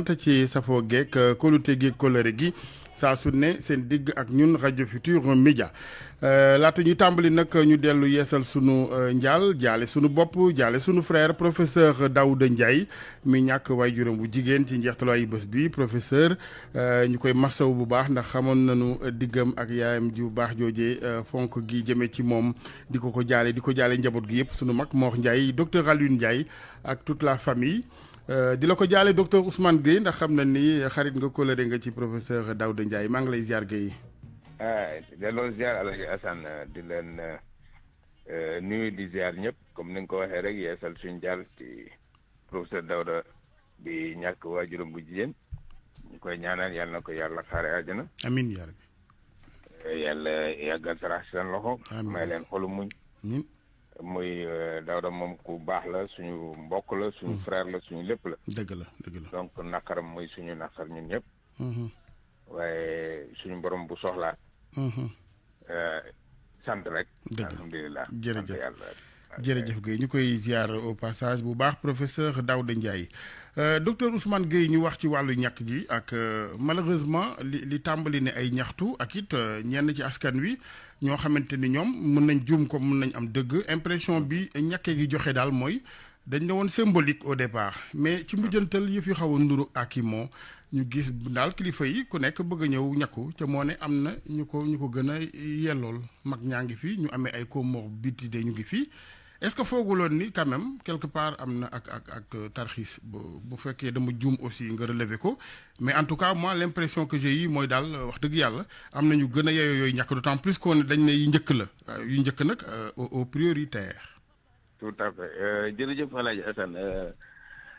ci safoo geek kóolute gi kóllëre gi saa su ne seen digg ak ñun rajo Futurs Médias laata ñu tàmbali nag ñu dellu yeesal sunu njaal jaale sunu bopp jaale sunu frère professeur Daouda Ndiaye mi ñàkk waajuram bu jigéen ci njeextalu ay bés bi professeur ñu koy massaw bu baax ndax xamoon nañu diggam ak yaayam ji bu baax joojee fonk gi jëmee ci moom di ko jaale di ko jaale njaboot gi yëpp sunu mag Mor Ndiaye docteur Alioune Ndiaye ak toute la famille. di la ko jaale docteur Ousmane Gueye ndax xam na ni xarit nga kóllëre nga ci professeur Daouda Ndiaye maa ngi lay ziar Gueye. delloo ziar Alaaji Assane di leen nuyu di ziar ñëpp comme ni nga ko waxee rek yeesal suñu jaar ci professeur Daouda bi ñàkk waajuram bu jigéen ñu koy ñaanal yàlla na ko yàlla xaare àjjana. amiin yaa rabbi. yàlla yàggal sarax seen loxo. may leen xolu muñ. muy Daouda moom ku baax la suñu mbokk la suñu frère la suñu lépp la. dëgg la dëgg la. donc naqaram muy suñu naqar ñun ñëpp. waaye suñu borom bu soxlaa. sant rek. dëgg la alhamdulilah. jërëjëf jërëjëf Guèye ñu koy ziar au passage bu baax professeur Daouda Ndiaye docteur Ousmane Gueye ñu wax ci wàllu ñàkk gi ak malheureusement li tàmbali ne ay ñaxtu ak it ñenn ci askan wi ñoo xamante ni ñoom mën nañ juum ko mën nañ am dëgg impression bi ñàkkee gi joxe daal mooy dañ ne woon symbolique au départ mais ci mujjantal yëf yu xaw a nduru ak i moo ñu gis daal kilifa yi ku nekk bëgg a ñëw ñàkku ca moo ne am na ñu ko gën a yellool mag ñaa ngi fi ñu amee ay comorbidité ñu ngi fi. est-ce que fooguloon ni quand même quelque part am na ak tarxiis bu fekkee dama juum aussi nga relever ko mais en tout cas moi l'impression que j'ai eu mooy daal wax dëgg yàlla am na ñu gën a yeyoo yooyu ñàkk d'autant plus qu'on dañ ne yu njëkk la yu njëkk nag au prioritaire. tout à fait jërëjëf El Hadj Assane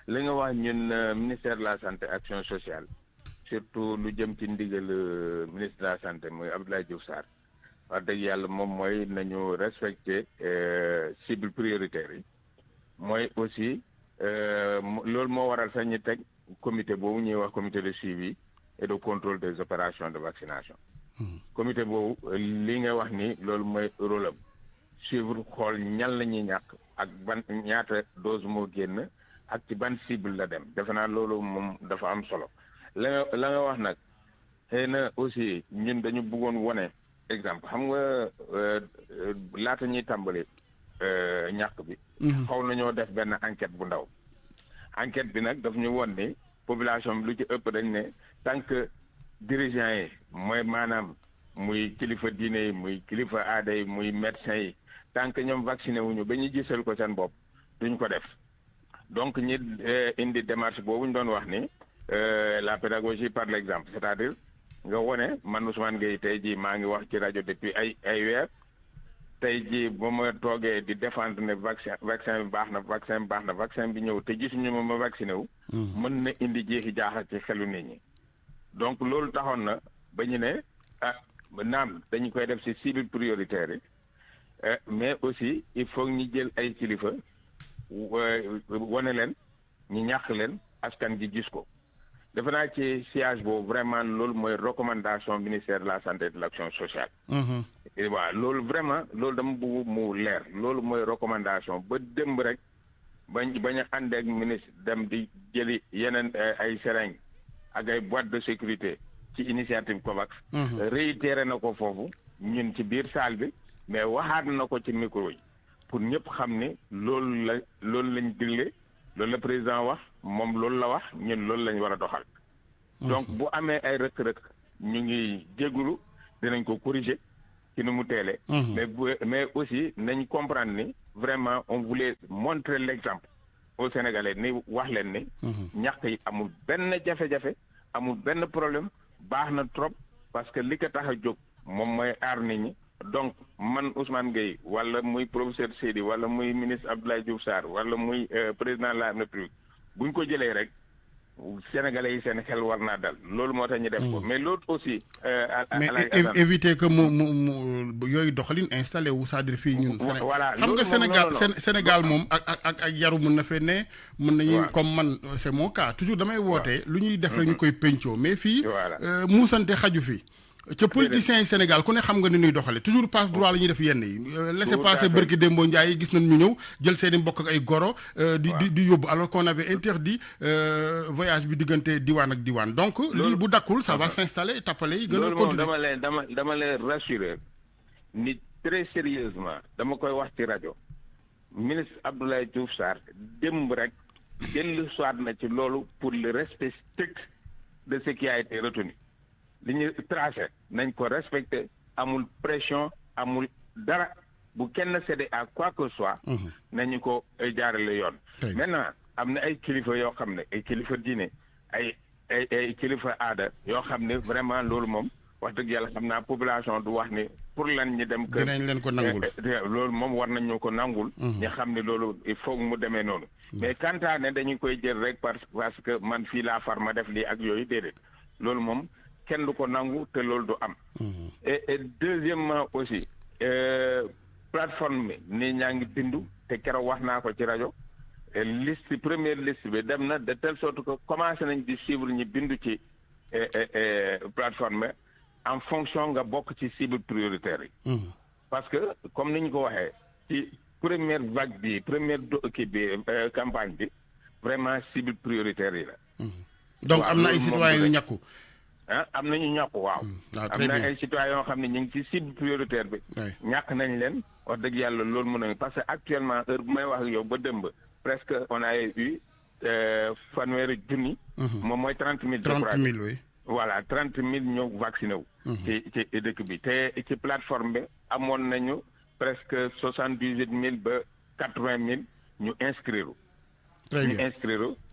li nga wax ñun ministère de la santé action sociale surtout lu jëm ci ndigal ministre de la santé muy Abdoulaye Diouf Sarr. wax dëgg yàlla moom mooy nañu respecter cible prioritaire yi mooy aussi loolu moo waral sax ñu teg comité boobu ñuy wax comité de suivi et de contrôle des opérations de vaccination. comité boobu li nga wax ni loolu mooy rôle am suivre xool ñan la ñuy ñàkk ak ban ñaata dose moo génn ak ci ban cible la dem defe naa loolu moom dafa am solo la nga wax nag xëy na aussi ñun dañu bëggoon wone exemple xam nga laata ñuy tàmbali ñàkk bi. xaw nañoo def benn enquête bu ndaw. enquête bi nag daf ñu won ni population bi lu ci ëpp dañ ne tant que dirigeants yi mooy maanaam muy kilifa diine yi muy kilifa aada yi muy médecins yi tant que ñoom vacciné wuñu ba ñu gisal ko seen bopp duñ ko def donc ñi indi démarche boobu ñu doon wax ni la pédagogie par l'exemple c'est-à-dire. nga wone man Ousmane Gueye tey jii maa ngi wax ci rajo depuis ay weer tey jii ba ma toogee di défendre ne vaccin bi baax na vaccin bi ñëw te gisuñu ma vacciné wu. mën na indi jeexi jaaxa ci xelu nit ñi. donc loolu taxoon na ba ñu ne naam dañu koy def ci cible prioritaire yi mais aussi il faut ñu jël ay kilifa wane leen ñu ñàkk leen askan gi gis ko. defe naa ci siège boobu vraiment loolu mooy recommandation ministère de la santé et de l'action sociale. waaw loolu vraiment loolu dama bëgg mu leer loolu mooy recommandation ba démb rek bañ a ànd ak ministre dem di jëli yeneen ay seringue ak ay boîte de sécurité ci initiative COVAX. réitéré na ko foofu ñun ci biir salle bi mais waxaat na ko ci micro yi pour ñëpp xam ni loolu lañ digle loolu la président wax moom loolu la wax ñun loolu lañ war a doxal. donc bu amee ay rëkk-rëkk ñu ngi jégalu dinañ ko corriger ci nu mu teelee. mais aussi nañ comprendre ni vraiment on voulait montrer l'exemple aux Sénégalais ni wax leen ni. ñàkk yi amul benn jafe-jafe amul benn problème baax na trop parce que li ko tax a jóg moom mooy aar nit ñi. donc man Ousmane Gueye wala muy professeur Seydi wala muy ministre Abdoulaye Diouf Sarr wala muy président de la République buñ ko jëlee rek Sénégalais yi seen xel war naa dal loolu moo tax ñu def ko mais l'autre aussi. mais éviter que mu yooyu doxalin installé wu c'est-à-dire fii ñun. voilà xam nga Sénégal moom ak yaru mën na fee ne. mën nañu comme man c'est mon cas toujours damay woote. lu ñuy def rek ñu koy pencoo mais fii. muusante xaju fi. ca politiciens yi Sénégal ku ne xam nga ni ñuy doxale toujours passe droit la ñuy def yenn yi laisser passer bërki Dembo Ndiaye gis nañ ñu ñëw jël seeni mbokk ak ay goro di yóbbu alors qu'on avait interdit voyage bi diggante diwaan ak diwaan donc lii bu dakkul ça va s'installer tappale yi gën a continuer dama leen rassurer nit très sérieusement dama koy wax ci rajo ministre Abdoulaye Diouf Sarr démb rek dellu soit na ci loolu pour le respect strict de ce qui a été retenu li ñu tracé nañ ko respecté amul pression amul dara bu kenn cédé à quoi que ce soit nañu ko jaarale yoon maintenant am na ay kilifa yoo xam ne ay kilifa diine ay kilifa aada yoo xam ne vraiment loolu moom wax dëgg yàlla xam naa population du wax ni pour lan ñu dem kër dinañ leen ko nangul loolu moom war nañ ñu ko nangul ñu xam ne loolu il faut mu demee noonu mais kantaa ne dañu koy jël rek parce que man fii laa far ma def lii ak yooyu déedéet loolu moom kenn du ko nangu te loolu du am et deuxièmement aussi plateforme bi nii ñaa ngi bindu te keroog wax naa ko ci rajo liste première liste bi dem na de telle sorte que commencé nañ di suivre ñi bindu ci plateforme en fonction nga bokk ci cible prioritaire yi parce que comme ni ñu ko waxee ci première vague bi première kii bi campagne bi vraiment cible prioritaire yi la donc am na ay citoyens yu ñàkku am nañu ñàkk waaw am na ay citoyens yoo xam ne ñu ngi ci cible prioritaire bi ñàkk nañ leen wax dëgg yàlla loolu mën nañu parce que actuellement heure bu may wax ak yow ba dëmb presque on a eu fanweeri junni moom mooy 30 000 oui voilà 30 000 ñëw vacciné wu ci dëkk bi te ci plateforme bi amoon nañu presque 78 000 ba 80 000 ñu inscrire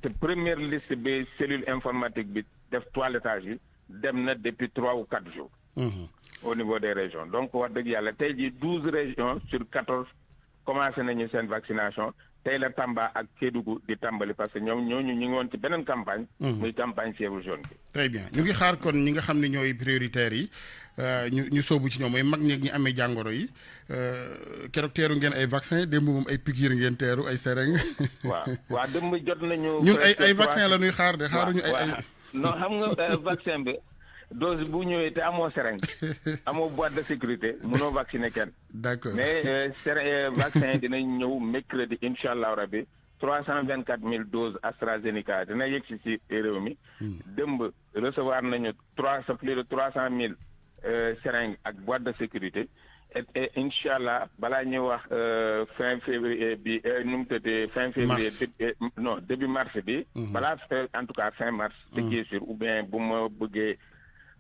te première liste bi cellule informatique bi def toilettage bi dem na depuis 3 ou 4 jours au niveau des régions donc wax dëgg yàlla tey jii 12 régions sur 14 commencé nañu seen vaccination tey la Tamba ak Kédougou di tàmbali parce que ñoom ñooñu ñu ngi woon ci beneen campagne muy campagne fièvre jaune bi très bien ñu ngi xaar kon ñi nga xam ne ñooy prioritaires yi ñu soobu ci ñoom mooy mag ñeeg ñi amee jàngoro yi keroog teeru ngeen ay vaccin démb moom ay piqûre ngeen teeru ay seringue waaw démb jot nañu ñun ay vaccin la ñuy xaar de xaaruñu ay non xam nga vaccin bi dose bu ñëwee te amoo seringue amoo boîte de sécurité mënoo vacciner kenn d'accord mais vaccin dinañ ñëw mercredi incha allah rabi 324 000 doses AstraZeneca dina yegg si réew mi démb recevoir nañu plus de 300 000 seringue ak boîte de sécurité et incha allah balaa ñuy wax fin février bi nu mu tëddee fin février non début mars bi balaa en tout cas fin mars ce qui est sûr ou bien bu ma bëggee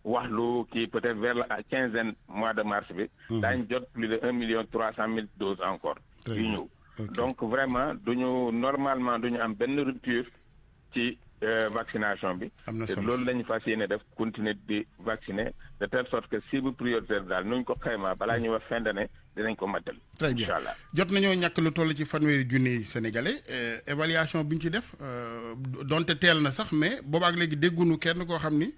wax lu kii peut-être vers la quinzaine mois de mars bi daañ jot plus de 1,3 million doses encore yu ñëw donc vraiment normalement duñu am benn rupture ci vaccination bi te loolu lañu fas yéene def continuer di vacciner de telle sorte que cible prioritaire daal nuñ ko xaymaa balaa ñuy wax fin d'année dinañ ko matal très bien inchallah jot nañoo ñàkk lu toll ci fanweeri junni sénégalais évaluation bi ñu ci def donte teel na sax mais boobaak léegi déggunu kenn koo xam ni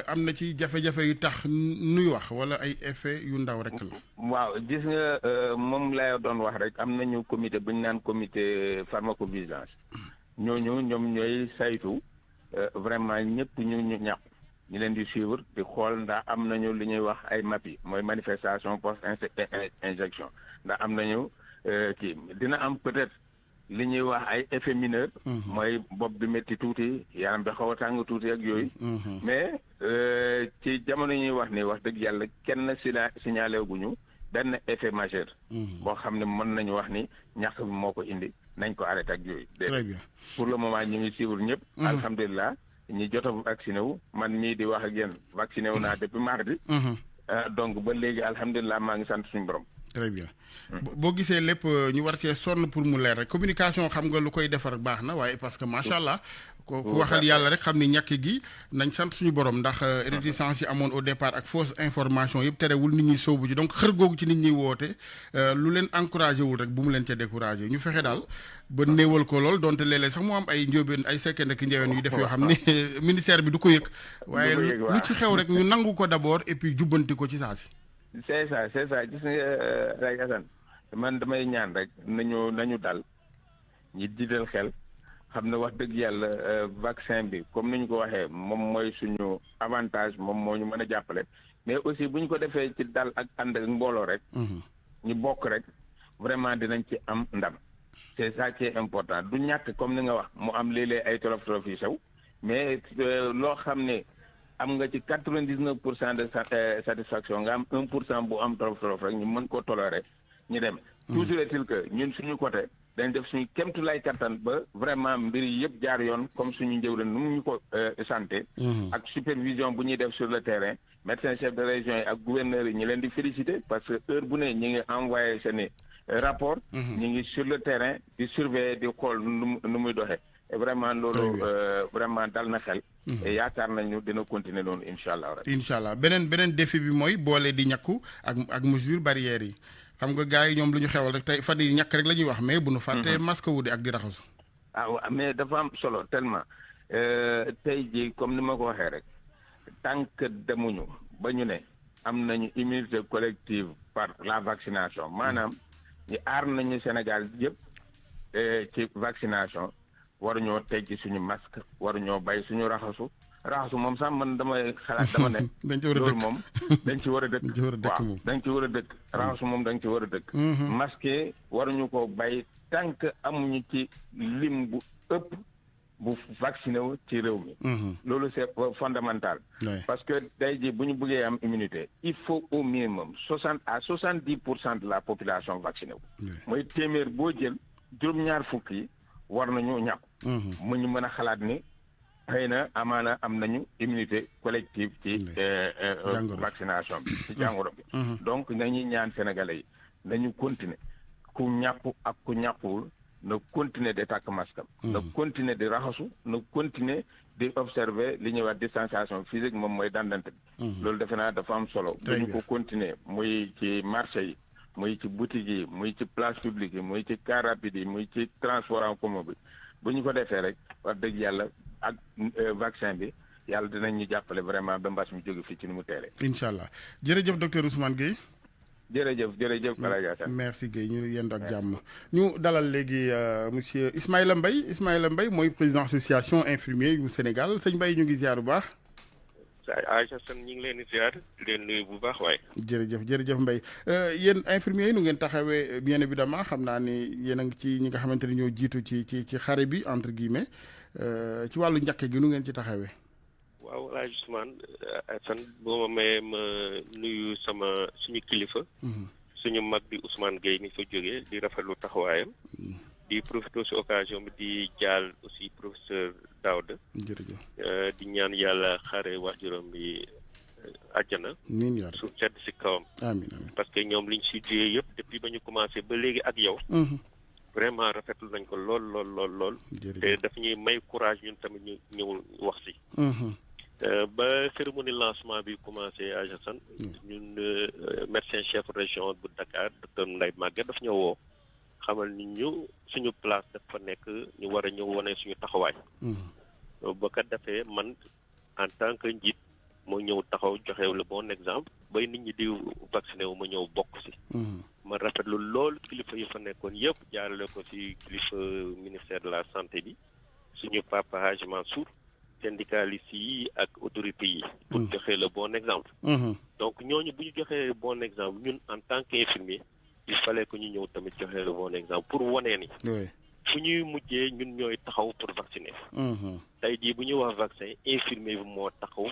am na ci jafe-jafe yu tax nuy wax wala ay effet yu ndaw rek la waaw gis nga moom lay doon wax rek am nañu comité bu ñu naan comité pharmacovigilance ñoom ñooy saytu vraiment ñëpp ñu ñàkku ñu leen di suivre di xool ndax am nañu li ñuy wax ay MAPI mooy manifestation post injection ndax am nañu kii dina am peut-être li ñuy wax ay effet mineur mooy bopp bi métti tuuti yaram bi xaw a tàng tuuti ak yooyu mais ci jamono ñuy wax ni wax dëgg yàlla kenn signalé guñu benn effet majeur boo xam ne mën nañu wax ni ñàkk bi moo ko indi nañ ko arrêté ak yooyu très bien pour le moment ñu ngi suivre ñëpp alhamdulilah ñi jot a vacciné wu man mii di wax ak yéen vacciné wu naa depuis mardi donc ba léegi alhamdulilah maa ngi sant suñu borom très bien boo gisee lépp ñu war cee sonn pour mu leer rek communication xam nga lu koy defar baax na waaye parce que macha allah ku waxal yàlla rek xam ni ñàkk gi nañ sant suñu borom ndax réticence yi amoon au départ ak fausse information yëpp terewul nit ñi sóobu ci donc xër googu ci nit ñi woote lu leen encouragé wul rek bu mu leen ca découragé ñu fexe daal ba néewal ko lool donte léeg-léeg sax mu am ay njóobeen ay sekkee ndek njeween yu def yoo xam ni ministère bi du ko yëg waaye lu ci xew rek ñu nangu ko d'abord et puis jubbanti ko ci saa si c'est ça gis nga rek Assane man damay ñaan rek nañu dal ñi jiital xel xam ne wax dëgg yàlla vaccin bi comme ni ñu ko waxee moom mooy suñu avantage moom moo ñu mën a jàppale mais aussi bu ñu ko defee ci dal ak ànd ak mbooloo rek. ñu bokk rek vraiment dinañ ci am ndam. c'est ça qui est important du ñàkk comme ni nga wax mu am léeg-léeg ay tolof-tolof yu sew mais loo xam ne am nga ci 99% de satisfaction nga am 1% bu am tolof-tolof rek ñu mën koo tolérer ñu dem. toujours est-il que ñun suñu côté dañ def suñu kéemtulaay kattan ba vraiment mbir yi yëpp jaar yoon comme suñu njëwlan nu mu ñu ko santé. ak supervision bu ñuy def sur le terrain médecin chef de région yi ak gouverneur yi ñu leen di féliciter parce que heure bu ne ñu ngi envoyé seeni rapport ñu ngi sur le terrain di surveiller di xool nu muy doxee et vraiment loolu vraiment dal na xel et yaakaar nañu dina continuer noonu incha allah. incha allah beneen défi bi mooy boole di ñàkku ak mesure barrières yi xam nga gars yi ñoom lu ñu xewal rek tey fan yi ñàkk rek la ñuy wax mais bu nu fàttee masque wu di ak di raxasu. waaw mais dafa am solo tellement tey jii comme ni ma ko waxee rek tant que demuñu ba ñu ne am nañu immunité collective par la vaccination maanaam ñu aar nañu Sénégal yëpp ci vaccination waruñoo teggi suñu masque waruñoo bay suñu raxasu moom sax man damay xalaat dama ne. loolu moom dañ ci war a dëkk. waaw dañ ci war a dëkk raxasu moom dañ ci war a dëkk. masque waruñu ko bay tant que amuñu ci lim bu ëpp bu vacciné wu ci réew mi. loolu c'est fondamental. parce que tey jii bu ñu bëggee am immunité il faut au minimum 70% de la population vaccinée wu. mooy téeméer boo jël juróom-ñaar fukk yi war nañu ñàkk. mu ñu mën a xalaat ni xëy na amaana am nañu immunité collective ci vaccination bi ci jàngoro bi. donc nañuy ñaan sénégalais yi nañu continuer ku ñàkku ak ku ñàkkuwul na continuer di takk masque am na continuer di raxasu na continuer di observer li ñuy wax distanciation physique moom mooy dandante bi. loolu defe naa dafa am solo. dañu ko continuer muy ci marché yi muy ci boutique yi muy ci place publique yi muy ci car rapide yi muy ci transport en commun bi bu ñu ko defee rek wax dëgg yàlla ak vaccin bi yàlla dinañ ñu jàppale vraiment ba mbas mi jóge fii ci ni mu teelee. incha allah jërëjëf docteur Ousmane Gueye. jërëjëf El Hadj merci Guèye ñu yendu ak jàmm ñu dalal léegi monsieur Ismaïla Mbaye mooy président association infirmier yu Sénégal sëñ Mbaye ñu ngi ziar bu baax. Aïcha Sane ñu ngi leen di ziar di leen nuyu bu baax waaye. jërëjëf Mbaye yéen infirmiers yi nu ngeen taxawee bien évidemment xam naa ni yéen a ngi ci ñi nga xamante ni ñoo jiitu ci xare bi entre guillemets ci wàllu njëkk gi nu ngeen ci taxawee. waaw El Hadj Ousmane Sane boo ma mayee ma nuyu suñu kilifa. suñu mag di Ousmane Gueye mi fa jógee di rafetlu taxawaayam. di profité si occasion bi di jaal aussi professeur Daouda. jërëjëf. di ñaan yàlla xaare waajuram bi àjjana. amiin yaa su sedd si kawam. amiin parce que ñoom liñ si juyee yëpp depuis ba ñu commencé ba léegi ak yow. vraiment rafetlu nañ ko lool. te daf ñuy may courage ñun tamit ñu ñëw wax si. ba cérémonie lancement bi commencé à Jassane. ñun médecin chef région bu Dakar docteur Ndeye Maguette daf ñëw woo. xamal ni ñu suñu place dafa nekk ñu war a ñëw wane suñu taxawaay. ba ko defee man en tant que njiit moo ñëw taxaw joxe le bon exemple bay nit ñi di vacciné wu ma ñëw bokk si. ma rafetlu lool kilifa yi fa nekkoon yëpp jaarale ko si kilifa ministère de la santé bi suñu papa Hadj Mansour syndicalistes yi ak autorités yi. pour joxe le bon exemple. donc ñooñu bu ñu joxee bon exemple ñun en tant qu'infirmier il fallait que ñu ñëw tamit joxe le bon exemple pour wane ni. fu ñuy mujjee ñun ñooy taxaw pour vacciner. tey jii bu ñuy wax vaccin infirmier bi moo taxaw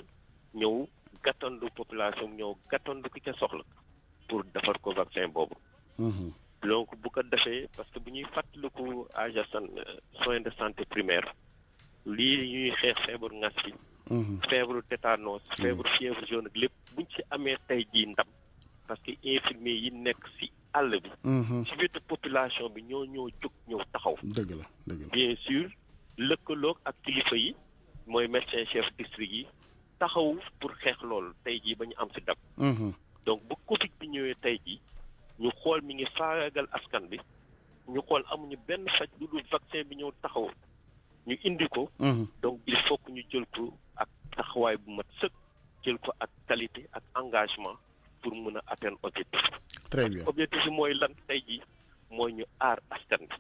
ñëw gàttandu population ñëw gàttandu ki ca soxla pour defar ko vaccin boobu. donc bu ko defee parce que bu ñuy fàttaliku à Jassane soins de santé primaire lii ñuy xeex feebaru ngas bi. feebaru tétanos feebaru fièvre jaune ak lépp buñ ci amee tey jii ndam parce que infirmier yi nekk si àll bi. ci wetu population bi ñoo jóg ñëw taxaw. dëgg la bien sûr lëkkaloog ak kilifa yi mooy médecin chef district yi taxaw pour xeex loolu tey jii ba ñu am si dab. donc bu Covid bi ñëwee tey jii ñu xool mi ngi faagagal askan bi ñu xool amuñu benn faj lu dul vaccin bi ñëw taxaw ñu indi ko. donc il faut que ñu jël ko ak taxawaay bu mat sëkk jël ko ak qualité ak engagement pour mën a atteindre objectif. très bien objectif bi mooy lan tey jii mooy ñu aar askan bi.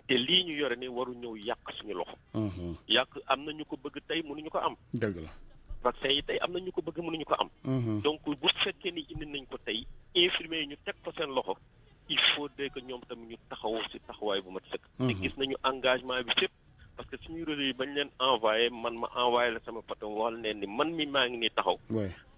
te lii ñu yore ni waru ñëw yàq suñu loxo. yàq am na ñu ko bëgg tey mënuñu ko am. dëgg la vaccin yi tey am na ñu ko bëgg mënuñu ko am. donc bu fekkee ni indi nañ ko tey infirmier yi ñu teg ko seen loxo il faudrait que ñoom tamit ñu taxaw si taxawaay bu mat sëkk. te gis nañu engagement bi fépp parce que suñu réseau yi bañ leen envoyé man ma envoyé la sama photo wal ne ni man mi maa ngi nii taxaw.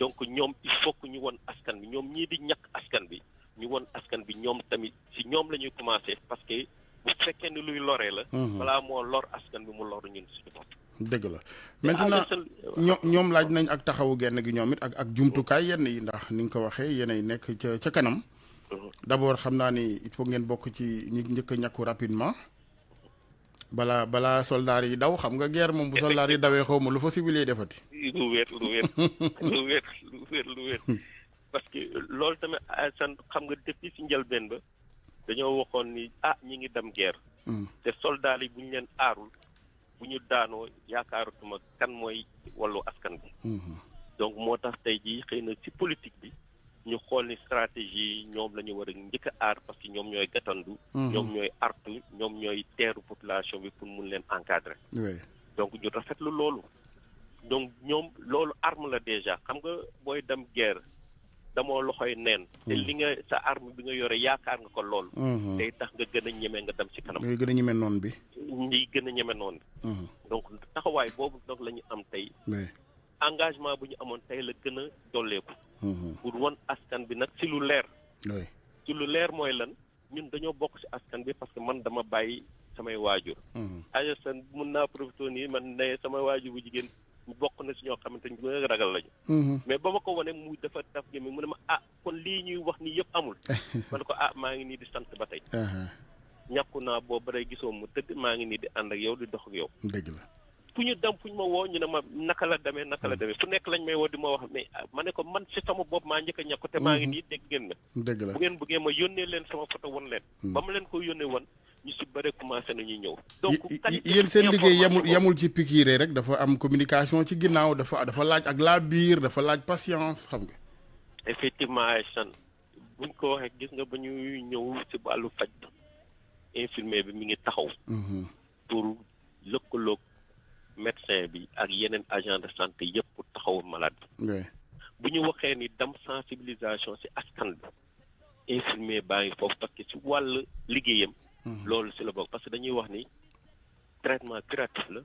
donc ñoom il faut que ñu won askan bi ñoom ñii di ñàkk askan bi ñu won askan bi ñoom tamit si ñoom la ñuy commencé parce que bu fekkee ni luy loree la. balaa moo lor askan bi mu lor ñun suñu bopp. dëgg la maintenant ñoom laaj nañ ak taxawu genn gi ñoom it ak jumtukaay yenn yi ndax ni nga ko waxee yéenay nekk ca kanam. d'abord xam naa ni il faut ngeen bokk ci ñi njëkk a ñàkku rapidement. balaa soldaar yi daw xam nga guerre moom bu soldaar yi dawee xaw ma lu fa civil yi defati. lu wér parce que loolu tamit san xam nga depuis si njëlbeen ba dañoo waxoon ni ñi ngi dem guerre. te soldaar yi bu ñu leen aarul bu ñu daanoo yaakaaratuma kan mooy wàllu askan bi. donc moo tax tey jii xëy na ci politique bi ñu xool ni stratégie ñoom la ñu war a njëkk a aar parce que ñoom ñooy gàttandu. ñoom ñooy artu ñoom ñooy teeru population bi pour mun leen encadrer. donc ñu rafetlu loolu. donc ñoom loolu arme la déjà xam nga booy dem guerre damoo loxoy neen. te li nga sa arme bi nga yore yaakaar nga ko loolu. day tax nga gën a ñeme nga dem ci kanam. ngay gën a ñeme noonu bi. ñi gën a ñeme noonu bi. donc taxawaay boobu donc la ñu am tey. engagement bu ñu amoon tey la gën a dolleeku. pour wan askan bi nag ci lu leer. ci lu leer mooy lan ñun dañoo bokk ci askan bi parce que man dama bàyyi samay waajur. ajasan mun naa profité nii man ne sama waajur bu jigéen bokk na ci ñoo xamante ni ñu ragal lañu. mais ba ma ko wane mu dafa taf gi mu ne ma kon lii ñuy wax ni yëpp amul. ma ne ko maa ngi nii di sant ba tey. ñàkku naa boobu ba tey gisoo mu tëdd maa ngi nii di ànd ak yow di dox ak yow. dëgg la. fu ñu dem fu ñu ma woo ñu ne ma naka la demee fu nekk lañ may woo di ma wax mais ma ne ko man ci sama bopp maa njëkk a ñàkk te maa ngi nii dégg ngeen ma. dëgg la bu ngeen bëggee ma yónnee leen sama photo won leen. ba ma leen ko yónnee won ñu ci bëre commencé nañuy ñëw. donc yéen seen liggéey yamul ci piqûre rek dafa am communication ci ginnaaw dafa laaj ak la biir dafa laaj patience xam nga. effectivement Aïssane buñ ko waxee gis nga ba ñuy ñëw ci wàllu faj infirmier bi mi ngi taxaw. pour lëkkaloog médecin bi ak yeneen agent de santé yëpp pour taxawu malade bi. bu ñu waxee ni dem sensibilisation ci askan bi infirmier baa ngi foofu parce que ci wàll liggéeyam. loolu ci la bokk parce que dañuy wax ni traitement curatif la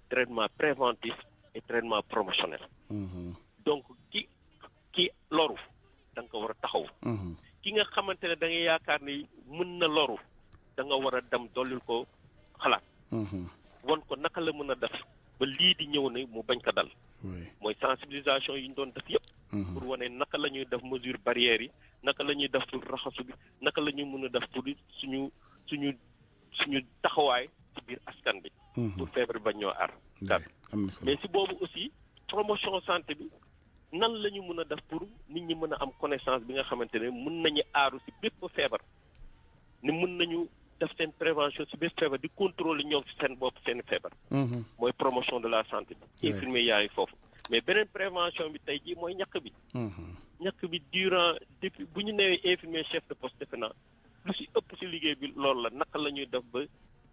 traitement préventif et traitement promotionnel. donc ki loru da nga ko war a taxaw. ki nga xamante ne da ngay yaakaar ni mën na loru da nga war a dem dollil ko xalaat. won ko naka la mën a def ba lii di ñëw ne mu bañ ko dal. mooy sensibilisation yi ñu doon def yëpp. pour wane naka la ñuy def mesure barrières yi naka la ñuy def pour raxasu bi naka la ñuy mën a def pour suñu taxawaay ci biir askan bi. pour feebar bañ ñoo aar. mais si boobu aussi promotion santé bi nan la ñu mën a def pour nit ñi mën a am connaissance bi nga xamante ne mën nañu aaru si bépp feebar ni mën nañu def seen prévention si bépp feebar di contrôler ñoom si seen bopp seen feebar. mooy promotion de la santé bi. infirmier yaa ngi foofu mais beneen prévention bi tey jii mooy ñàkk bi. ñàkk bi durant depuis bu ñu newee infirmier chef de poste defe naa lu si ëpp si liggéey bi loolu la naka la ñuy def ba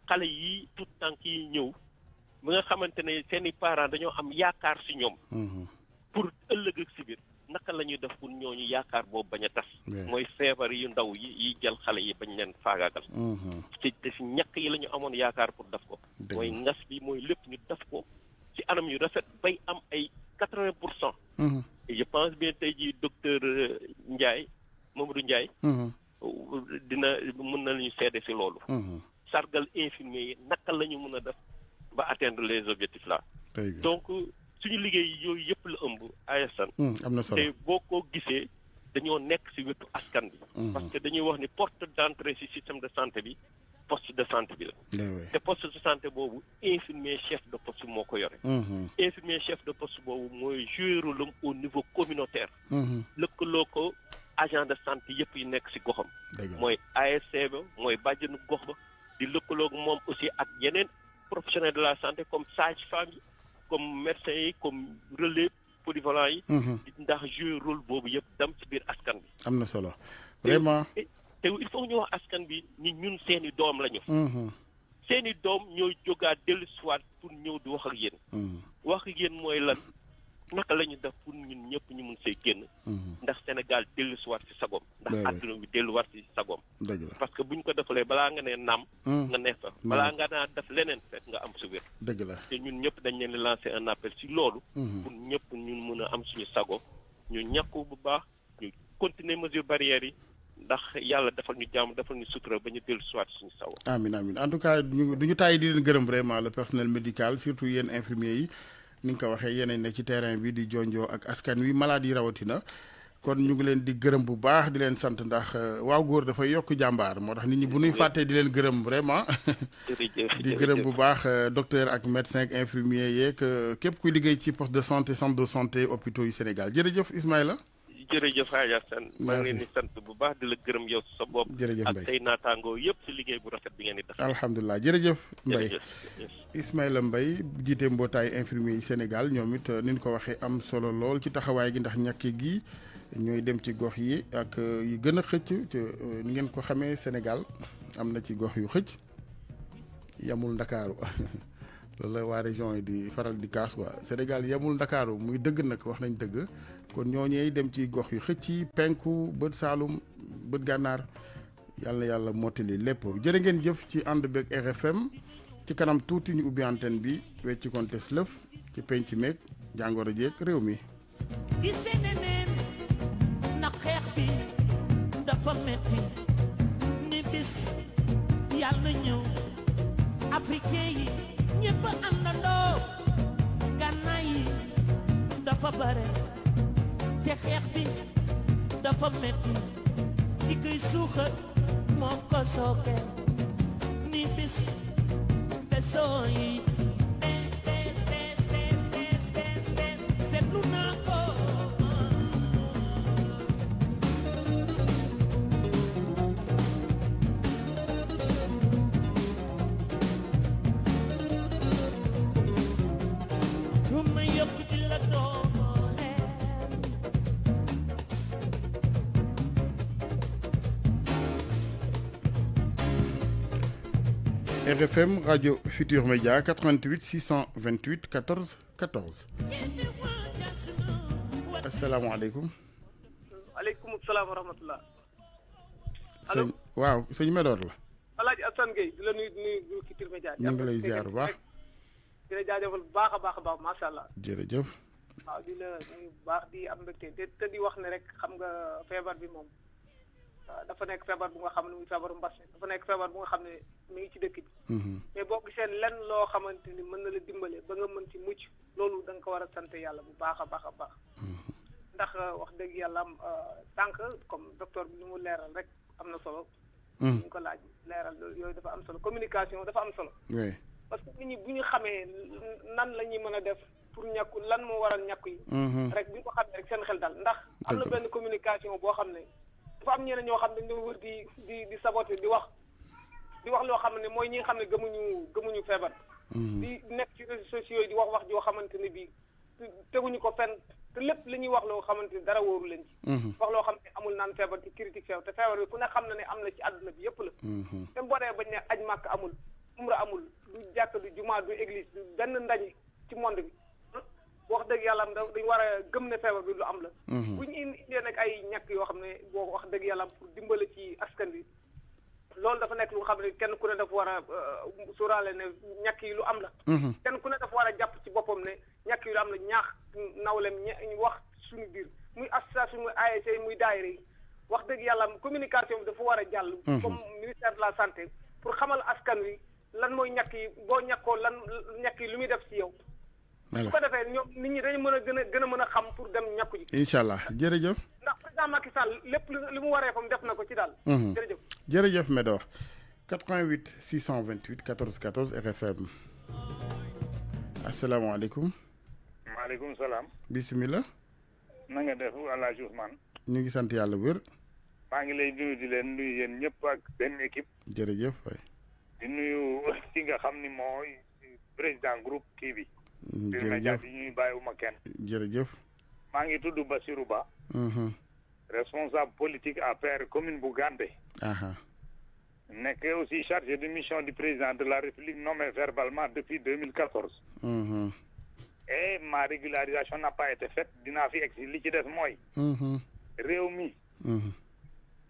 xale yi tout tànk yi ñëw ba nga xamante ne seen i parents dañoo am yaakaar si ñoom. pour ëllëg ak si biir naka la ñuy def pour ñooñu yaakaar boobu bañ a tas. mooy feebar yu ndaw yi jël xale yi bañ leen faagaagal. te si ñàkk yi la ñu amoon yaakaar pour def ko. mooy ngas bi mooy lépp ñu def ko ci anam yu rafet bay am ay 80%. et je pense bien tey jii docteur Ndiaye Mamadou Ndiaye. mën na ñu seede si loolu. sargal infirmier yi naka la ñu mën a def ba atteindre les objectifs là. donc suñu liggéey yooyu yëpp la ëmb ASN. am na solo te boo ko gisee dañoo nekk si wetu askan bi. parce que dañuy wax ni porte d'entrée si système de santé bi poste de santé bi la. te poste de santé boobu infirmier chef de poste moo ko yore. infirmier chef de poste boobu mooy jouer rôle am au niveau communautaire. lëkkaloo ko agent de santé yëpp yi nekk si goxam. mooy ASC ba mooy bàjjenu gox ba di lëkkaloo moom aussi ak yeneen professionnels de la santé comme sage-femme yi comme médecins yi comme relais polyvalents yi. ndax jouer rôle boobu yëpp dem ci biir askan bi. am na solo vraiment. te il faut ñu wax askan bi ni ñun seeni doom lañu. seeni doom ñooy jógaat dellu siwaat pour ñëw di wax ak yéen. wax ak yéen mooy lan naka la ñu def pour ñun ñëpp ñu mun see génn. ndax Sénégal dellusiwaat si sagom. ndax àdduna bi delluwaat si sagom. parce que bu ñu ko defalee balaa nga ne naam. nga ne fa balaa nga naa def leneen fekk nga am su wér. dëgg la te ñun ñëpp dañ leen di lancer un appel si loolu. pour ñëpp ñun mun a am suñu sago ñu ñàkku bu baax ñu continuer mesures barrières yi. ndax yàlla defal ñu jàmm defal ñu sutura ba ñu dellu soit suñu saw. amiin amiin en tout cas duñu tàyyi di leen gërëm vraiment le personnel médical surtout yéen infirmiers yi ni nga ko waxee yéen ne ci terrain bi di jonjoo ak askan wi malade yi rawatina kon ñu ngi leen di gërëm bu baax di leen sant ndax waaw góor dafay yokk jàmbaar moo tax nit ñi bu ñuy fàttee di leen gërëm vraiment. di gërëm bu baax docteur ak médecin ak infirmier yeeg képp kuy liggéey ci poste de santé centre de santé hôpitaux yu Sénégal jërëjëf Ismaïla. jërëjëf Hadj Assane maa ngi leen di sant bu baax di la gërëm yow sa bopp. jërëjëf Mbaye ak say naataangoo yëpp ci liggéey bu rafet bi ngeen di def. alhamdulilah jërëjëf Mbaye Ismaïla Mbaye jiite mbootaay infirmier yi Sénégal ñoom it ni ñu ko waxee am solo lool ci taxawaay gi ndax ñàkk gi ñooy dem ci gox yi ak yi gën a xëcc ci ni ngeen ko xamee Sénégal am na ci gox yu xëcc yamul Ndakaaru loolu la waa région yi di faral di kaas quoi Sénégal yamul Ndakaaru muy dëgg nag wax nañ dëgg kon ñooñee dem ci gox yu xëcc yi penku bët Saalum bët gànnaar yàlla na yàlla mottali lépp jërë ngeen jëf ci ànd beeg RFM ci kanam tuuti ñu ubbi antenne bi wecci kontes lëf ci penc meeg jàngoro jeeg réew mi. ci seneneen na xeex bi dafa metti ni bis yàlla na ñëw africain yi ñëpp àndandoo gànnaay yi dafa bare te xeex bi dafa metti ki koy suuxat moo ko sooke ni bis besoo yi seetlu naa ko lu ma yokk di la doole RFM Radio Futur Média 88 628 14 14. asalaamaaleykum. waaleykum salaam wa rahmatulah. sëñ waaw sëñ Médor la. Alaaji Assane Gueye di la nuyu Futur Média. ñu ngi lay ziar bu baax. di la jaajëfal bu baax a baax macha allah. jërëjëf. waaw di la nuyu bu baax di am mbégte te di wax ne rek xam nga feebar bi moom dafa nekk feebar bu nga xam ne muy feebaru mbas mi dafa nekk feebar bu nga xam ne mi ngi ci dëkk bi. mais boo gisee lenn loo xamante ni mën na la dimbale ba nga mën ci mucc loolu da nga ko war a sant yàlla bu baax a baax. ndax wax dëgg yàlla am tànk comme docteur bi ni mu leeral rek am na solo. ñu ko laaj leeral yooyu dafa am solo communication dafa am solo. oui parce que nit ñi bu ñu xamee nan la ñuy mën a def pour ñàkku lan moo waral ñàkku yi. rek bu ñu ko xamee rek seen xel dal ndax. am na benn communication boo xam ne dafa am ñeneen ñoo xam ne dañoo wër di saboter di wax loo xam ne mooy ñi nga xam ne gëmuñu feebar. di nekk ci réseaux sociaux yi di wax joo xamante ne bii teguñu ko fenn te lépp li ñuy wax loo xamante ni dara wóoru leen ci. wax loo xam ne amul naan feebar ci critique feebar te feebar bi ku ne xam na ne am na ci àdduna bi yëpp la. même boo dee bañ ne aj màkk amul umra amul du jàkk du jumaa du église du benn ndañ ci monde bi wax dëgg yàlla am dañu war a gëm ne feebar bi lu am la. bu ñu indee nag ay ñàkk yoo xam ne boo wax dëgg yàlla pour dimbale ci askan bi loolu dafa nekk lu nga xam ne kenn ku ne dafa war a sóoraale ne ñàkk yi lu am la. kenn ku ne dafa war a jàpp ci boppam ne ñàkk yi lu am la ñaax nawlem wax suñu biir muy association muy ASC muy daayira yi wax dëgg yàlla communication bi dafa war a jàll. comme ministère de la santé pour xamal askan wi lan mooy ñàkk yi boo ñàkkoo lan ñàkk yi lu muy def ci yow. su ko defee ñoom nit ñi dañu mën a gën a mën a xam pour dem ñàkku ji. incha allah jërëjëf. ndax président Macky Sall lépp li mu waree fam def na ko ci daal. jërëjëf jërëjëf Médor 88 628 14 14 RFM asalaamaaleykum. maaleykum salaam. bisimilah. na nga def El Hadj Ousmane. ñu ngi sant yàlla wér. maa ngi lay nuyu di leen nuyu yéen ñëpp ak benn équipe. jërëjëf waay. di nuyu ki nga xam ni mooy président groupe kii bi. jërëjëf di ñuy bàyyiwuma kenn. jërëjëf. maa ngi tudd Bassirou Ba. responsable politique APR commune bu Gandé. nekk aussi chargé de mission du président de la République nommé verbalement depuis 2014. et ma régularisation n'a pas été faite dinaa fi egg si li ci des mooy. réew mi.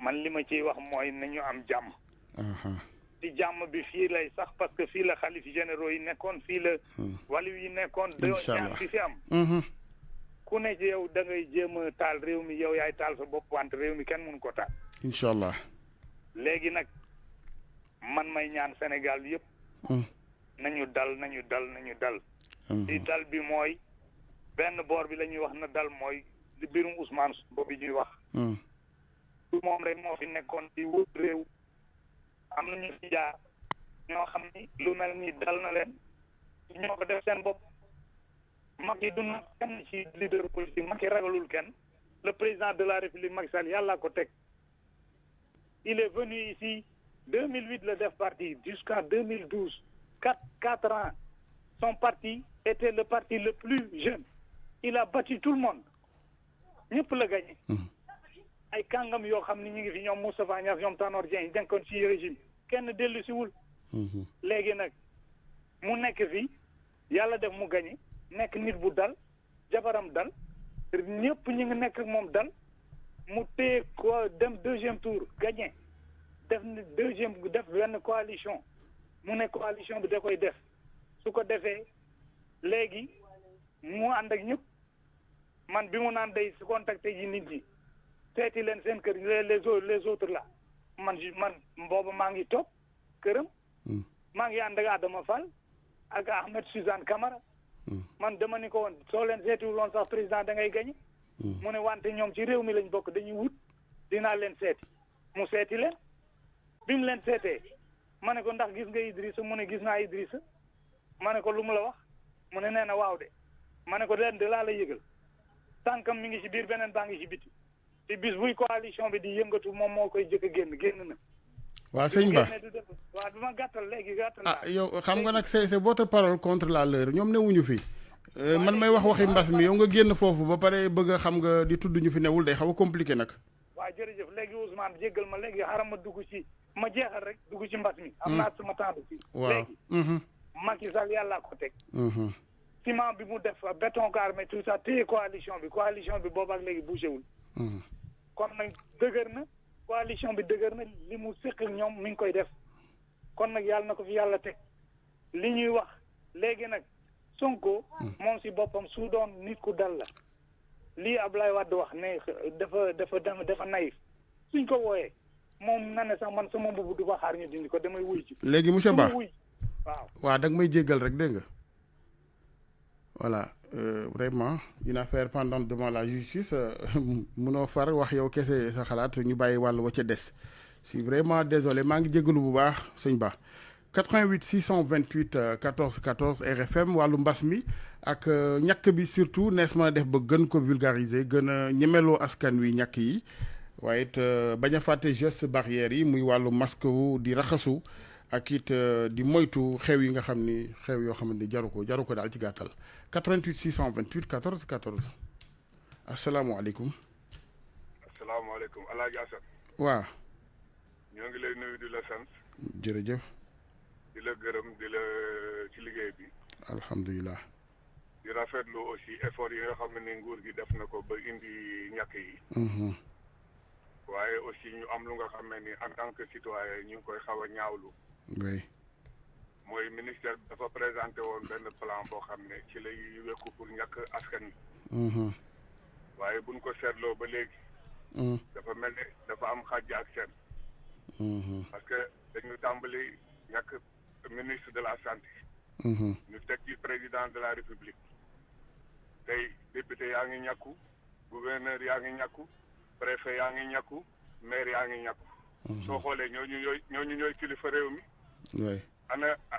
man li ma ciy wax mooy nañu am jàmm. ci jàmm bi fii lay sax parce que fii la xalif généraux yi nekkoon fii la. wàllu yi nekkoon. incha allah fi am. ku ne ci yow da ngay jéem a taal réew mi yow yaay taal sa bopp wante réew mi kenn mënu ko taal. incha allah. léegi nag man may ñaan Sénégal yëpp. nañu dal. di dal bi mooy benn boor bi la ñuy wax na dal mooy li birum Ousmane boobu ñuy wax. du moom rek moo fi nekkoon di wut réew. am na ñu fi jaar ñoo xam ni lu mel ni dal na leen ñoo ko def seen bopp. Macky du na kenn ci leader politique Macky ragalul kenn le président de la République Macky Sall yàlla ko teg il est venu ici 2008 le def parti jusqu'à 2012 4 ans son parti était le parti le plus jeune il a battu tout le monde ñëpp la gagné ay kàngam yoo xam ni ñu ngi fi ñoom Moustapha Niasse ñoom Tanor Dieng yi denkoon ci régime kenn dellu si wul léegi nag mu nekk fi yàlla def mu gagné nekk nit bu dal jabaram dal ñëpp ñu ngi nekk ak moom dal mu téye ko dem deuxième tour gagné def benn coalition mu ne coalition bi da koy def su ko defee léegi mu ànd ak ñëpp man bi mu naan day su contacté ji nit ñi seeti leen seen kër les autres là man booba maa ngi toog këram maa ngi ànd ak Adama Fall ak Ahmed Suzanne Camara man dama ni ko woon soo leen seetiwul woon sax président da ngay gañe mu ne wante ñoom ci réew mi lañ bokk dañuy wut dinaa leen seeti mu seeti leen bi mu leen seetee ma ne ko ndax gis nga Idrissa mu ne gis naa Idrissa ma ne ko lu mu la wax mu ne nee na waaw de ma ne ko leen de laa la yëgal tànkam mi ngi ci biir beneen baa ngi ci biti te bis buy coalition bi di yëngatu moom moo koy jëkk a génn na waa sëñ Ba waaw dama gàttal yow xam nga nag c'est votre parole contre la leur ñoom newuñu fi man may wax waxi mbas mi yow nga génn foofu ba pare bëgg a xam nga di tudd ñu fi newul day xaw a compliqué nag. waaw jërëjëf léegi Ousmane jéggal ma léegi xaaral ma dugg ci ma jeexal rek dugg ci mbas mi. am naa sama temps bi. waaw léegi. Macky Sall yàllaa ko teg. ciment bi mu def béton armé tout ça téye coalition bi boobu ak léegi bougé wul. kon nag dëgër na. coalition bi dëgër na li mu séq ak ñoom mi ngi koy def kon nag yàlla na ko fi yàlla teg li ñuy wax léegi nag Sonko moom si boppam su doon nit ku dal la lii Ablaye Wade wax ne dafa naïf suñ ko wooyee moom na ne sax man sama mbubu du ko xaar ñu dindi ko damay wuy ci léegi monsieur Ba waaw da nga may jéggal rek dégg nga voilà vraiment une affaire pendante devant la justice munoo far wax yow kese sa xalaat ñu bàyyi wàll wa ca des si vraiment désolé maa ngi jégalu bu baax sëñ Ba 88 628 14 14 RFM wàllu mbas mi ak ñàkk bi surtout nees mën a def ba gën ko vulgariser gën a ñemeloo askan wi ñàkk yi waaye it bañ a fàtte geste barrières yi muy wàllu masque wu di raxasu ak it di moytu xew yi nga xam ni xew yoo xam ni jaru ko daal ci gàttal 88 628 14 14 asalaamaaleykum. asalaamaaleykum El Hadj Assane. waaw. ñoo ngi lay nuyu di la sant. jërëjëf. di la gërëm di la ci liggéey bi. alhamdulilah. di rafetlu aussi effort yi nga xam ne nguur gi def na ko ba indi ñàkk yi. waaye aussi ñu am lu nga xam ne ni en tant que citoyen ñu ngi koy xaw a ñaawlu. oui. mooy ministère bi dafa présenté woon benn plan boo xam ne ci lay wekku pour ñàkk askan wi. waaye buñ ko seetloo ba léegi. dafa mel ne dafa am xàjj ak seen. parce que dañu tàmbali ñàkk ministre de la santé. ñu teg ci président de la république. tey député yaa ngi ñàkku gouverneur yaa ngi ñàkku préfet yaa ngi ñàkku maire yaa ngi ñàkku. soo xoolee ñooñu ñooy kilifa réew mi. oui.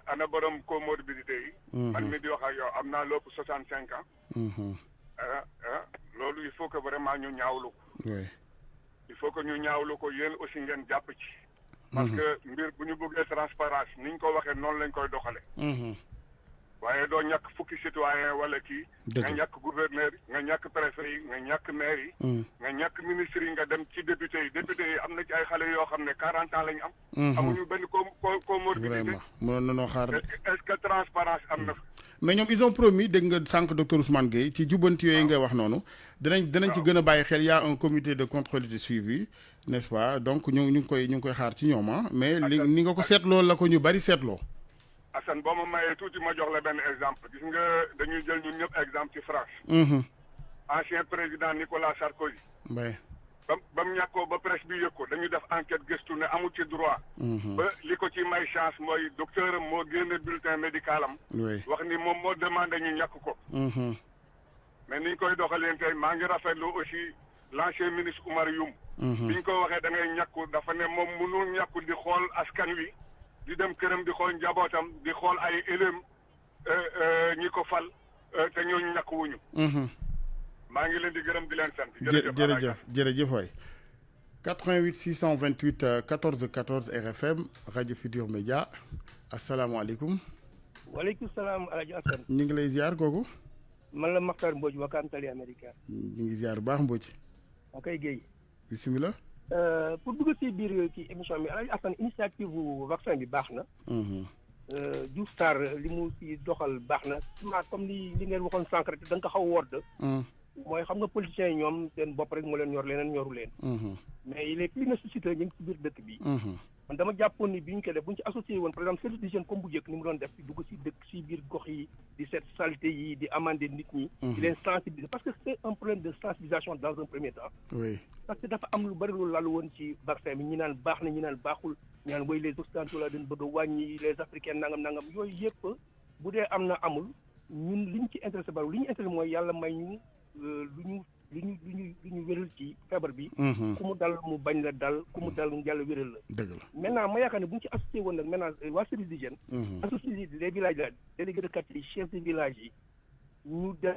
ana borom comorbidité yi. man mi di wax ak yow am naa lépp 65 ans. loolu il faut que vraiment ñu ñaawlu ko. oui. il faut que ñu ñaawlu ko yéen aussi ngeen jàpp ci. parce que mbir bu ñu bëggee transparence ni ñu ko waxee noonu lañ koy doxale waaye doo ñàkk fukki citoyen wala kii. nga ñàkk gouverneur yi nga ñàkk préfet yi nga ñàkk maire yi. nga ñàkk ministre yi nga dem ci député yi am na ci ay xale yoo xam ne 40 ans la ñu am. amuñu benn comorbidité. vraiment mënoon nañoo xaar. est-ce que transparence am na fa. mais ñoom ils ont promis dégg nga sànq docteur Ousmane Gueye ci jubbanti yooyu ngay wax noonu. dinañ ci gën a bàyyi xel y a un comité de contrôle et de suivi n'est-ce pas donc ñu ngi koy xaar ci ñoom mais ni nga ko seetloo la ko ñu bari seetloo. Assane boo ma mayee tuuti ma jox la benn exemple gis nga dañuy jël ñun ñëpp exemple ci France. Ancien président Nicolas Sarkozy. ba mu ñàkkoo ba presse bi yëg ko dañu def enquête gëstu ne amul ci droit. ba li ko ci may chance mooy docteur am moo génne bulletin médical am. wax ni moom moo demandé ñu ñàkk ko. mais niñ koy doxalee tey maa ngi rafetlu aussi l'ancien ministre Oumar Youm. biñ ko waxee da ngay ñàkku dafa ne moom mënul ñàkku di xool askan wi di dem këram di xool njabootam di xool ay élèves ñi ko fal te ñooñu ñàkk wuñu. maa ngi leen di gërëm di leen sant. jërëjëf waay 88 628 14 14 RFM rajo Futur Média asalaamaaleykum. waaleykum salaam Alaaji Assane. ñu ngi lay ziar kooku. man la Makhtar Mbodj Wakam Tali Américain. ñu ngi ziar bu baax Mbodj. ok Guèye. bisimilah. pour dugg si biir ci émission bi Alaaji Assane initiative bu vaccin bi baax na. Diouf Sarr li mu si doxal baax na comme li ngeen waxoon sànq rek da nga ko xaw a wodd. mooy xam nga politiciens yi ñoom seen bopp rek moo leen ñor leneen ñoru leen. mais il est plus nécessiteux ñu ngi si biir dëkk bi. man dama jàppoon ni bi ñu koy def bu ñu ci associé woon par exemple service d'hygiène comme bu njëkk ni mu doon def di dugg si dëkk si biir gox yi di seet saleté yi di amender nit ñi. di leen sensibiliser parce que c'est un problème de sensibilisation dans un premier temps. oui parce que dafa am lu bari lu lalu woon ci vaccin bi ñi naan baax na ñi naan baaxul ñi naan woy les occidentaux la dañ bëgg a wàññi les africains nangam yooyu yëpp bu dee am na amul ñun li ñu ci intéressé bari li ñu intéressé mooy yàlla may ñu lu ñu wéral ci feebar bi. ku mu dal mu bañ la dal ku mu dal yàlla wéral la. dëgg la maintenant ma yaakaar ne bu ñu ci associé woon nag maintenant waa service d'hygiène. associé les villages la délégués de quartier chefs de village yi ñu dem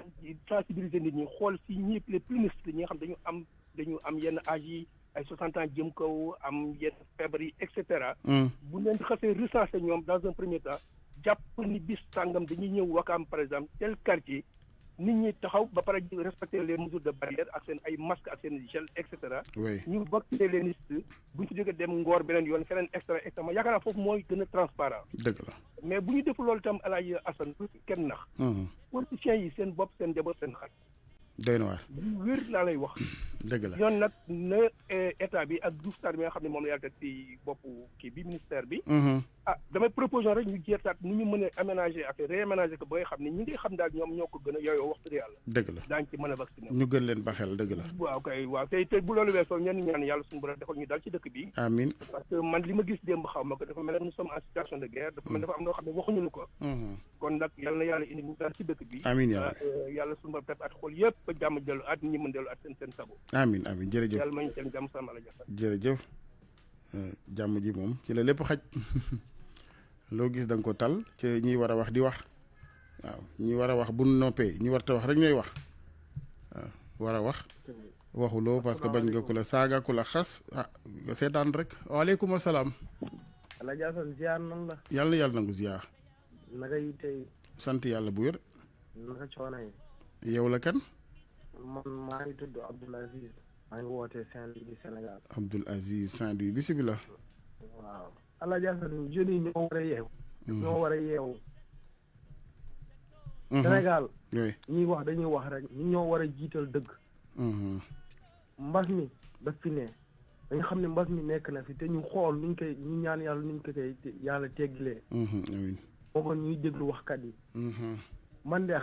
sensibiliser nit ñi xool si ñëpp les plus nécessités ñi nga xam dañu am yenn âge yi ay 60 ans jëm kaw am yenn feebar yi et cetera. bu leen xasee recensé ñoom dans un premier temps jàpp ni bis sàngam dañuy ñëw Wakaam par exemple tel quartier. nit ñi taxaw ba pare respecter les mesures de barrière ak seen ay masque ak seen gel et cetera. ñu vacciner les nit bu ñu si jógee dem ngoor beneen yoon feneen extra ma yaakaar naa foofu mooy gën a transparent. dëgg la mais bu ñu def loolu itam Alaaji Assane du kenn nax. politiciens yi seen bopp seen njaboot seen xar. doy na waar. lu wér laa lay wax. dëgg la yoon nag na état bi ak Diouf Sarr bi nga xam ne moom la yàlla teg ci boppu kii bi ministère bi. damay proposition rek ñu jeetaat nu ñu mën a aménager affaire réaménager ko ba nga xam ne ñi nga xam daal ñoom ñoo ko gën a yooyoo waxtu yàlla. dëgg la daañu ci mën a vacciner. ñu gën leen ba xel dëgg la. waaw kay waaw tey bu loolu weesoo ñenn ñaan yàlla suñu borom defal ñu daal ci dëkk bi. amiin parce que man li ma gis démb xaw ma ko dafa mel ne nous sommes en situation de guerre dafa mel dafa am loo xam ne waxuñu ko. kon nag yàlla na yàlla indi ñu daal ci dëkk bi. amiin yàlla suñu borom at xool yëpp ba jàmm dellu at ñi mën dellu at seen sago. amiin jërëjëf yàlla may ñu seen jàmm sama la jafe. jërëjëf jàmm ji moom ci la lépp xaj loo gis da nga ko tal ci ñi war a wax di wax waaw ñi war a wax bu noppee ñi war ta wax rek ñooy wax waaw war a wax waxuloo parce que bañ nga ku la saaga ku la xas nga seetaan rek waaleykum salaam. Alaaji Assane ziar nan la. yàlla nangu ziar. naka yi tey. sant yàlla bu wér. naka coono yi. yow la kan. man maa ngi tudd Abdoul Aziz. maa ngi wootee Saint-Louis du Sénégal. Abdoul Aziz Saint-Louis bisimilah. waaw Alaaji Assane jeunes yi ñoo war a yeewu. ñoo war a yeewu. Sénégal. ñuy wax dañuy wax rek ñi ñoo war a jiital dëgg. mbas mi daf fi ne dañu xam ne mbas mi nekk na fi te ñu xool nuñ koy ñu ñaan yàlla nuñ ko koy yàlla teggilee. amiin moo ko ñuy déglu waxkat yi. man de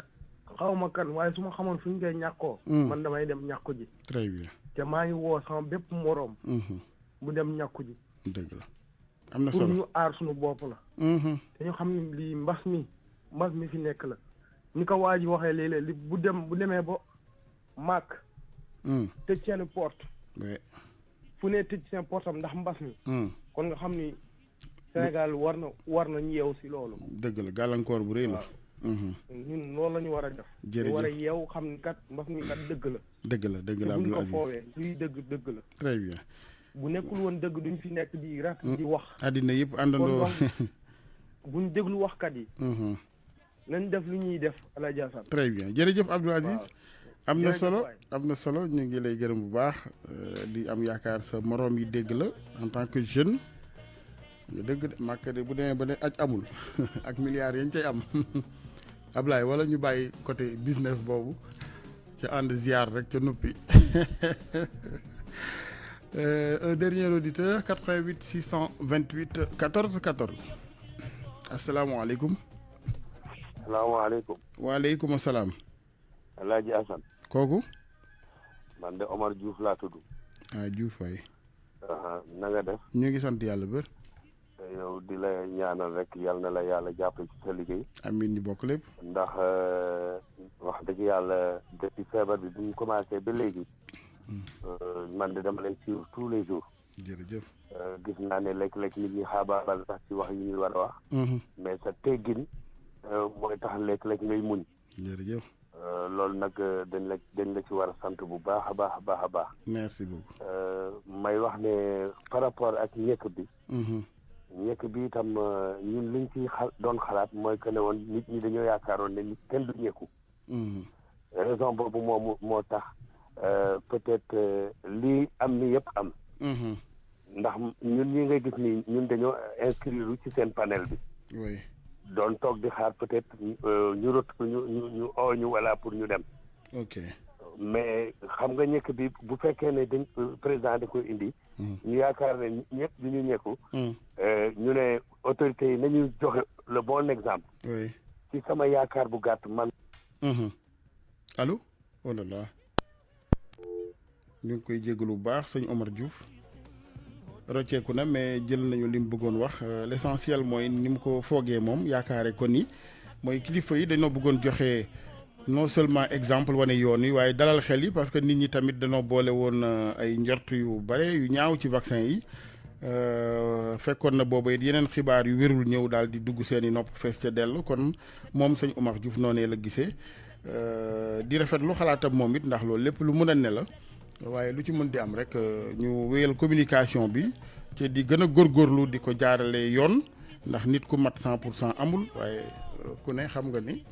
xaw ma kan waaye su ma xamoon fu ñu koy ñàkkoo. man damay dem ñàkku ji. très bien te maa ngi woo sama bépp moroom. mu dem ñàkku ji. dëgg la am na solo pour ñu aar suñu bopp la. te ñu xam ne lii mbas mi fi nekk la. ni ko waa ji waxee léeg-léeg li bu demee ba màkk. tëj seen porte. fu ne tëj seen porte am ndax mbas mi. kon nga xam ni Sénégal war na ñu yeewu si loolu. dëgg la gàllankoor bu rëy la. ñun loolu la ñu war a def. jërëjëf ñu war a yeewu xam ni kat mbas mi kat dëgg la. dëgg la bu ñu ko foowee luy dëgg la. très bien. bu nekkul woon dëgg duñ fi nekk di rat di wax. àddina yëpp àndandoo. buñ déglu waxkat yi. nañ def lu ñuy def Alaaji Assane. très bien jërëjëf Abdou Aziz. am na solo ñu ngi lay gërëm bu baax di am yaakaar sa moroom yi dégg la en tant que jeune nga dégg de màkk de bu demee ba ne aj amul ak milliards yañ cay am Ablaye wala ñu bàyyi côté business boobu ca ànd ziar rek ca noppi. Un dernier auditeur 88 628 14 14 asalaamaaleykum. salaamaaleykum. waaleykum salaam. Alaaji Assane. kooku. man de Omar Diouf laa tudd. Diouf waay. na nga def. ñu ngi sant yàlla bër. yow di la ñaanal rek yal na la yàlla jàppale ci sa liggéey. amiin ñu bokk lépp. ndax wax dëgg yàlla depuis feebar bi bu ñu commencé ba léegi. man de dama lay suivre tous les jours. jërëjëf. gis naa ne léeg-léeg nit ñi xaabaabal sax ci wax yi ñuy war a wax. mais sa teggin mooy tax léeg-léeg ngay muñ. jërëjëf. loolu nag dañ la ci war a sant bu baax a baax a baax a baax. merci beaucoup. may wax ne par rapport ak ñekk bi. ñekk bi itam ñun liñ ci doon xalaat mooy que ne woon nit ñi dañoo yaakaaroon ne nit kenn du ñekku. raison boobu moo tax peut-être lii am ni yëpp am. ndax ñun ñi nga gis ni ñun dañoo inscrire ci seen panel bi. oui. doon toog di xaar peut-être ñu oo ñu wala pour ñu dem. ok. mais xam nga ñekk bi bu fekkee ne dañ président da koy indi. ñu yaakaar ne ñëpp du ñu ñekku. ñu ne autorités yi nañu joxe le bon exemple. oui. ci sama yaakaar bu gàtt man. allo. oh là là. ñu ngi koy jégalu bu baax sëñ Omar Diouf. rocceeku na mais jël nañu li mu bëggoon wax l'essentiel mooy ni mu ko foogee moom yaakaare ko ni mooy kilifa yi dañoo bëggoon joxe non seulement exemple wane yoon yi waaye dalal xel yi parce que nit ñi tamit dañoo boole woon ay njort yu bare yu ñaaw ci vaccin yi fekkoon na booba it yeneen xibaar yu wérul ñëw daal di dugg seen i nopp fees ca dell kon moom sëñ Omar Diouf noonee la gisee di rafetlu xalaatam moom it ndax loolu lépp lu mën a ne la. waaye lu ci mën di am rek ñu wéyal communication bi te di gën a góorgóorlu di ko jaarale yoon ndax nit ku mat 100% amul waaye ku ne xam nga ni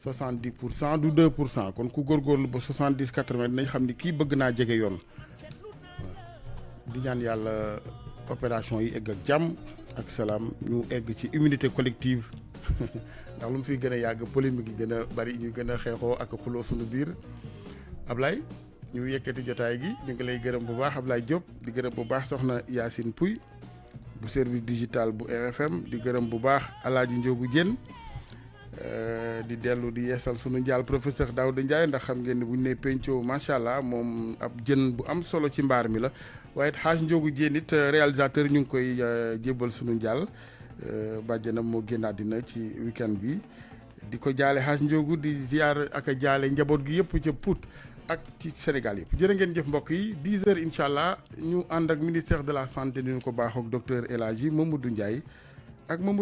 70% du 2% kon ku góorgóorlu ba 70 80 dinañ xam ni kii bëgg naa jege yoon waaw di ñaan yàlla opération yi egg ak jàmm ak salaam ñu egg ci immunité collective ndax lu mu fiy gën a yàgg polémique yi gën a bari ñu gën a xeexoo ak xuloo suñu biir Ablaye. ñu yëkkati jotaay gi ñu ngi lay gërëm bu baax Ablaye Diop di gërëm bu baax soxna Yacine Pouy bu service digital bu RFM di gërëm bu baax Alaaji Ndiogu Diène di dellu di yeesal sunu njaal professeur Daouda Ndiaye ndax xam ngeen ne bu ñu nee penco macha allah moom ab jën bu am solo ci mbaar mi la waaye it xaaj Ndiogu Diène it réalisateur ñu ngi koy jébbal sunu njaal bàjjenam moo génn àddina ci weekend bi di ko jaale xaaj Ndiogu di ziar ak a jaale njaboot gi yëpp ca Pout. ak ci Sénégal yëpp jërë ngeen jëf mbokk yi 10 heures incha allah ñu ànd ak ministère de la santé ni ñu ko baaxook docteur El Hadji Mamadou Ndiaye ak Mamadou